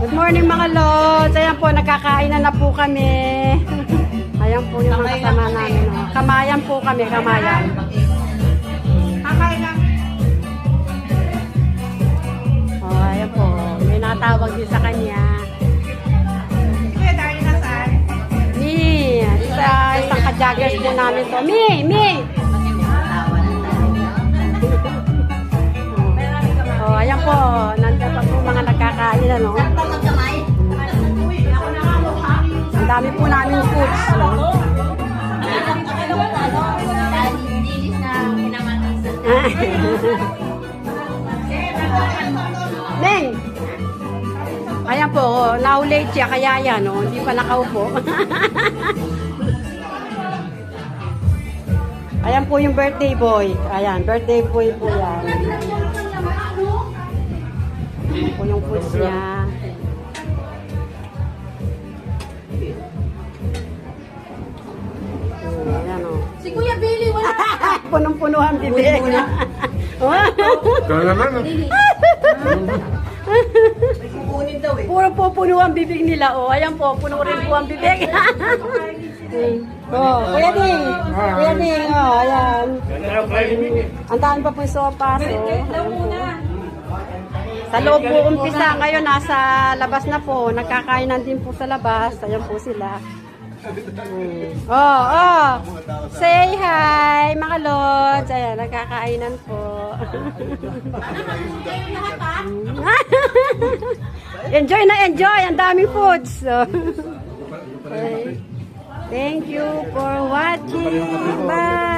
Good morning mga lods. Ayan po, nagkakain na po kami. Ayan po yung mga kasama namin. Oh. Kamayan po kami, kamayan. Kakain lang. Oh, ayan po. May natawag din sa kanya. Kuya, dahil nasaan? Mi, isang ka-joggers po namin to. Mi! Oh, ayan po. Nandiyan pa po mga nagkakain, ano? Ang dami po namin foods. Neng! Ayan po, na-late siya, kaya yan, oh, hindi pa nakaupo. Ayan po yung birthday boy. Ayan, birthday boy po yan. Ayan po yung foods niya. Ayan, oh. Si Kuya Billy, wala. Punong-puno ang bibig. Kaya naman. Kukunin daw eh. Puro po puno ang bibig nila. Oh, ayan po, puno rin po ang bibig. Oh, Kuya Ding. Kuya Ding, oh, ayan. Ang daan pa po yung sopa. So, sa loob po umpisa ngayon, nasa labas na po. Nagkakainan din po sa labas. Ayan po sila. Oh. Say hi, mga lods. Ayan, nagkakainan po. Enjoy na enjoy. Ang daming foods. So, okay. Thank you for watching. Bye.